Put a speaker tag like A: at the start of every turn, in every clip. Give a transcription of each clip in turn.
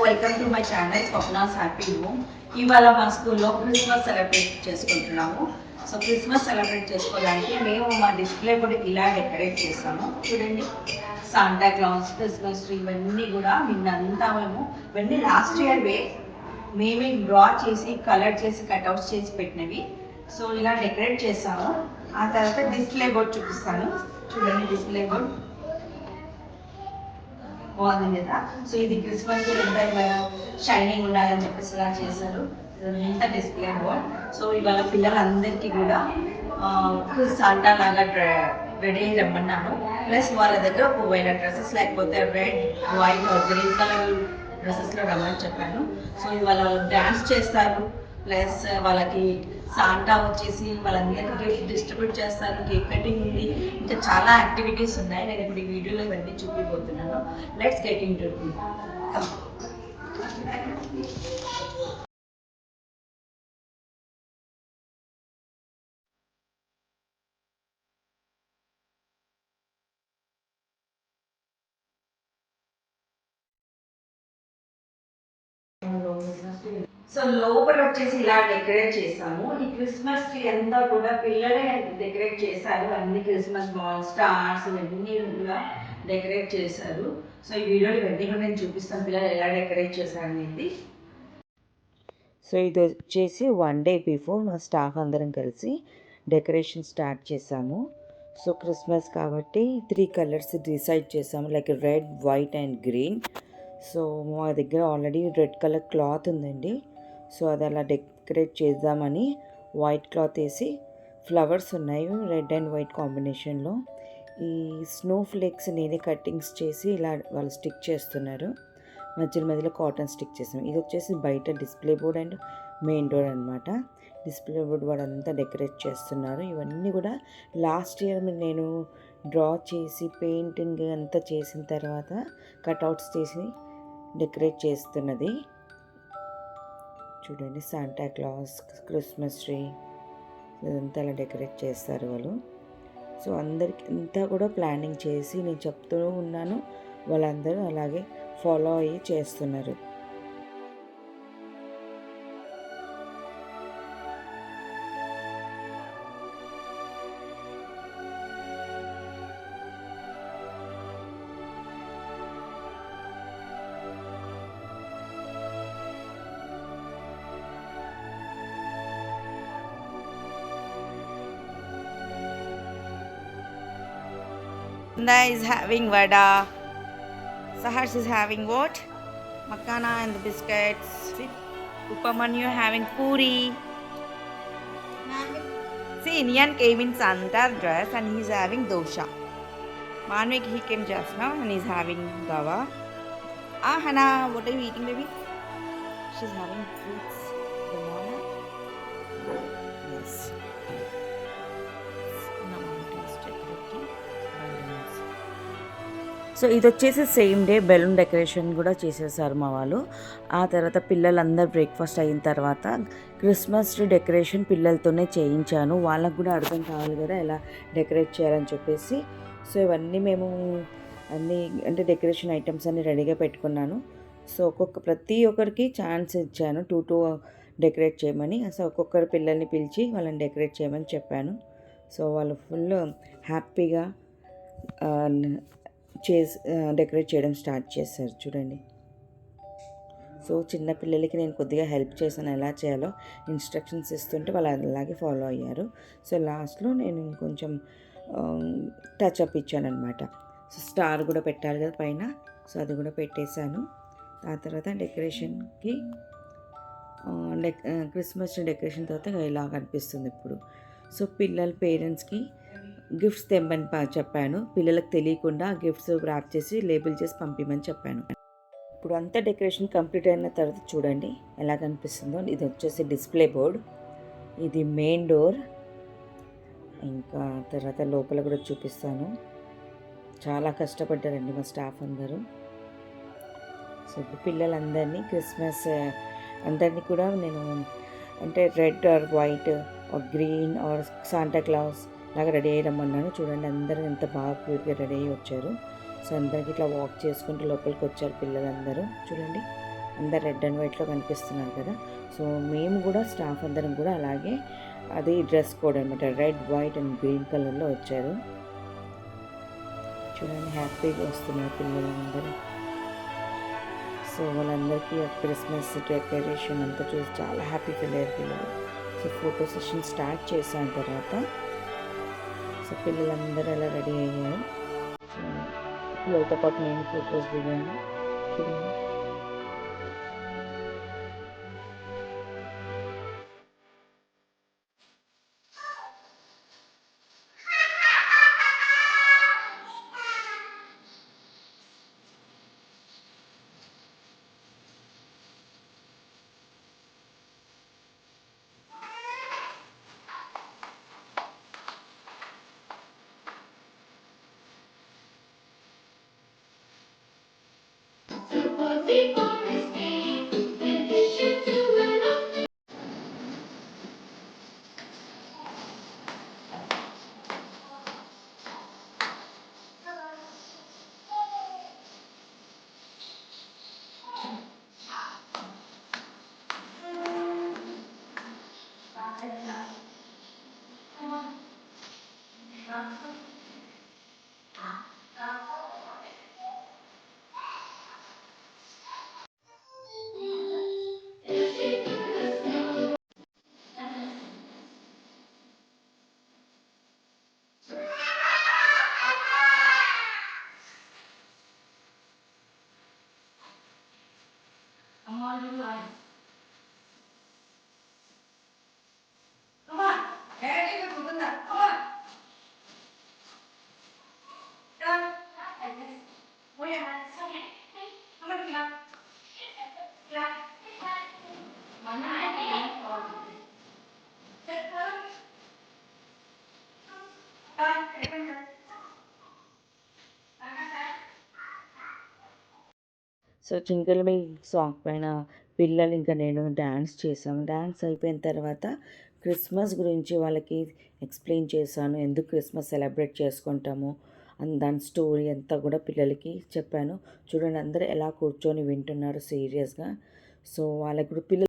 A: Welcome to my channel Swapna's happy home. ఇవాళ మా స్కూల్లో క్రిస్మస్ సెలబ్రేట్ చేసుకుంటున్నాము. సో క్రిస్మస్ సెలబ్రేట్ చేసుకోవడానికి మేము మా డిస్ప్లే కూడా ఇలా డెకరేట్ చేస్తాము. చూడండి, శాంటా క్లాస్, క్రిస్మస్ ట్రీ ఇవన్నీ కూడా నిన్నంతా ఇవన్నీ లాస్ట్ ఇయర్ మేమే డ్రా చేసి కలర్ చేసి కట్అవుట్స్ చేసి పెట్టినవి. సో ఇలా డెకరేట్ చేస్తాము. ఆ తర్వాత డిస్ప్లే బోర్డ్ చూపిస్తాను. చూడండి, డిస్ప్లే బోర్డ్ బాగుంది కదా. సో ఇది క్రిస్మస్ ఎంత షైనింగ్ ఉండాలని చెప్పేసి ఇలా చేశారు. ఇంత డిస్ప్లే బోర్డ్. సో ఇవాళ పిల్లలందరికీ కూడా సాంటా లాగా రెడీ అయ్యి రమ్మన్నాను. ప్లస్ వాళ్ళ దగ్గర ఒకవేళ డ్రెస్సెస్ లేకపోతే రెడ్, వైట్, గ్రీన్ కలర్ డ్రెస్సెస్లో రమ్మని చెప్పాను. సో ఇవాళ డ్యాన్స్ చేస్తారు. ప్లస్ వాళ్ళకి సాంటా వచ్చేసి వాళ్ళందరికీ గిఫ్ట్ డిస్ట్రిబ్యూట్ చేస్తారు. కేక్ కటింగ్ ఉంది, ఇంకా చాలా యాక్టివిటీస్ ఉన్నాయి. నేను ఇప్పుడు ఈ వీడియోలో ఇవన్నీ చూపిపోతున్నాను. Let's get into it. So లోపల వచ్చేసి ఇలా డెకరేట్ చేసాము. ఈ క్రిస్మస్ ట్రీ అంతా కూడా పిల్లలే డెకరేట్ చేశారు. అన్ని క్రిస్మస్ బాల్స్, స్టార్స్ ఇవన్నీ కూడా డెకరేట్ చేశారు. సో ఈ వీడియోలో ఇవన్నీ కూడా నేను చూపిస్తాను పిల్లలు ఎలా డెకరేట్ చేశారు అనేది.
B: సో ఇది వచ్చేసి 1 డే బిఫోర్ మా స్టాఫ్ అందరం కలిసి డెకరేషన్ స్టార్ట్ చేసాము. సో క్రిస్మస్ కాబట్టి 3 కలర్స్ డిసైడ్ చేసాము, like red, white and green. So మా దగ్గర ఆల్రెడీ రెడ్ కలర్ క్లాత్ ఉందండి. సో అది అలా డెకరేట్ చేద్దామని వైట్ క్లాత్ వేసి ఫ్లవర్స్ ఉన్నాయి రెడ్ అండ్ వైట్ కాంబినేషన్లో. ఈ స్నో ఫ్లేక్స్ నేనే కట్టింగ్స్ చేసి ఇలా వాళ్ళు స్టిక్ చేస్తున్నారు. మధ్యలో కాటన్ స్టిక్ చేసాం. ఇది వచ్చేసి బయట display board and main door అనమాట. డిస్ప్లే బోర్డ్ వాళ్ళంతా డెకరేట్ చేస్తున్నారు. ఇవన్నీ కూడా లాస్ట్ ఇయర్ నేను డ్రా చేసి పెయింటింగ్ అంతా చేసిన తర్వాత కట్అవుట్స్ చేసి డెకరేట్ చేస్తున్నది. చూడండి, శాంటా క్లాస్, క్రిస్మస్ ట్రీ ఇదంతా అలా డెకరేట్ చేస్తారు వాళ్ళు. సో అందరికి అంతా కూడా ప్లానింగ్ చేసి నేను చెప్తూ ఉన్నాను, వాళ్ళందరూ అలాగే ఫాలో అయ్యి చేస్తున్నారు.
C: Nanda is having vada. Saharsh is having what? Makana and the biscuits. Upamanyu having puri. See, Nian came in Santa dress and he's having dosha. Manvik, he came just now and he's having gava. Ah, Hannah, what are you eating, baby? She's having fruits. Banana. Yes.
B: So ఇది వచ్చేసి same day balloon decoration కూడా చేసేసారు మా వాళ్ళు. ఆ తర్వాత పిల్లలందరూ breakfast అయిన తర్వాత క్రిస్మస్ ట్రీ డెకరేషన్ పిల్లలతోనే చేయించాను. వాళ్ళకు కూడా అర్థం కావాలి కదా ఎలా డెకరేట్ చేయాలని చెప్పేసి. సో ఇవన్నీ మేము అన్నీ అంటే డెకరేషన్ ఐటమ్స్ అన్నీ రెడీగా పెట్టుకున్నాను. సో ప్రతి ఒక్కరికి ఛాన్స్ ఇచ్చాను 2 డెకరేట్ చేయమని. సో ఒక్కొక్కరు పిల్లల్ని పిలిచి వాళ్ళని డెకరేట్ చేయమని చెప్పాను. సో వాళ్ళు ఫుల్ హ్యాపీగా డెకరేట్ చేయడం స్టార్ట్ చేశారు. చూడండి, సో చిన్న పిల్లలకి నేను కొద్దిగా హెల్ప్ చేశాను, ఎలా చేయాలో ఇన్స్ట్రక్షన్స్ ఇస్తుంటే వాళ్ళు అలాగే ఫాలో అయ్యారు. సో లాస్ట్లో నేను ఇంకొంచెం టచ్అప్ ఇచ్చాను అనమాట. సో స్టార్ కూడా పెట్టాలి కదా పైన, సో అది కూడా పెట్టేశాను. ఆ తర్వాత డెకరేషన్కి క్రిస్మస్ డెకరేషన్ తర్వాత ఇలా కనిపిస్తుంది ఇప్పుడు. సో పిల్లల పేరెంట్స్కి గిఫ్ట్స్ తెమ్మని చెప్పాను. పిల్లలకు తెలియకుండా గిఫ్ట్స్ ర్యాప్ చేసి లేబుల్ చేసి పంపించమని చెప్పాను. ఇప్పుడు అంతా డెకరేషన్ కంప్లీట్ అయిన తర్వాత చూడండి ఎలా కనిపిస్తుందో. ఇది వచ్చేసి డిస్ప్లే బోర్డ్, ఇది మెయిన్ డోర్, ఇంకా తర్వాత లోపల కూడా చూపిస్తాను. చాలా కష్టపడ్డారండి మా స్టాఫ్ అందరూ. సో ఇప్పుడు పిల్లలందరినీ క్రిస్మస్ అందరినీ కూడా నేను అంటే red or white or green or Santa Claus లాగా రెడీ అయ్యమన్నాను. చూడండి, అందరూ ఎంత బాగా క్యూట్గా రెడీ అయ్యి వచ్చారు. సో అందరికి ఇట్లా వాక్ చేసుకుంటూ లోపలికి వచ్చారు పిల్లలందరూ. చూడండి, అందరు రెడ్ అండ్ వైట్లో కనిపిస్తున్నారు కదా. సో మేము కూడా స్టాఫ్ అందరం కూడా అలాగే అది డ్రెస్ కోడ్ అనమాట, రెడ్ వైట్ అండ్ గ్రీన్ కలర్లో వచ్చారు. చూడండి హ్యాపీగా వస్తున్నారు పిల్లలందరూ. సో వాళ్ళందరికీ క్రిస్మస్ డెకరేషన్ అంతా చూసి చాలా హ్యాపీ ఫీల్ అయ్యారు పిల్లలు. సో ఫోటో సెషన్ స్టార్ట్ చేసిన తర్వాత సో పిల్లలందరూ అలా రెడీ అయ్యారు. పిల్లలతో పాటు నేను ఫొటోస్ దిగాను. చూడండి సో చింగిల్ బెల్ సాంగ్ పైన పిల్లలు ఇంకా నేను డ్యాన్స్ చేసాము. డ్యాన్స్ అయిపోయిన తర్వాత క్రిస్మస్ గురించి వాళ్ళకి ఎక్స్ప్లెయిన్ చేశాను, ఎందుకు క్రిస్మస్ సెలబ్రేట్ చేసుకుంటాము అని దాని స్టోరీ అంతా కూడా పిల్లలకి చెప్పాను. చూడండి అందరూ ఎలా కూర్చొని వింటున్నారు సీరియస్గా. సో వాళ్ళకి కూడా పిల్లలు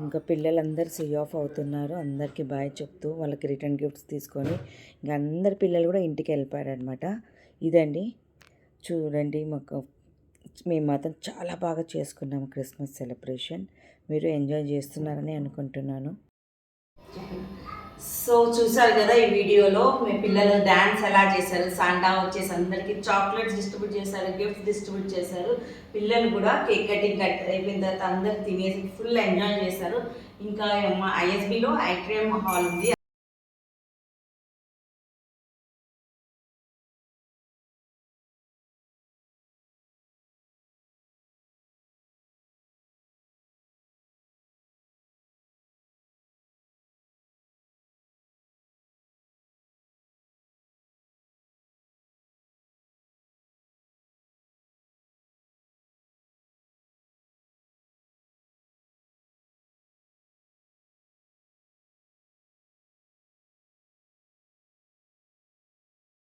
B: ఇంకా పిల్లలందరూ సీ ఆఫ్ అవుతున్నారు. అందరికీ బాయ్ చెప్తూ వాళ్ళకి రిటర్న్ గిఫ్ట్స్ తీసుకొని ఇంకా అందరి పిల్లలు కూడా ఇంటికి వెళ్ళిపోయారనమాట. ఇదండి చూడండి, మేము మాత్రం చాలా బాగా చేసుకున్నాము క్రిస్మస్ సెలబ్రేషన్. మీరు ఎంజాయ్ చేస్తున్నారని అనుకుంటున్నాను.
A: సో చూసారు కదా ఈ వీడియోలో మీ పిల్లలు డ్యాన్స్ ఎలా చేశారు. సాంటా వచ్చేసి అందరికీ చాక్లెట్స్ డిస్ట్రిబ్యూట్ చేశారు, గిఫ్ట్స్ డిస్ట్రిబ్యూట్ చేశారు. పిల్లలు కూడా కేక్ కటింగ్ అయిపోయిన తర్వాత అందరు తినేసి ఫుల్ ఎంజాయ్ చేశారు. ఇంకా మా ఐఎస్బిలో ఐట్రియం హాల్ ఉంది,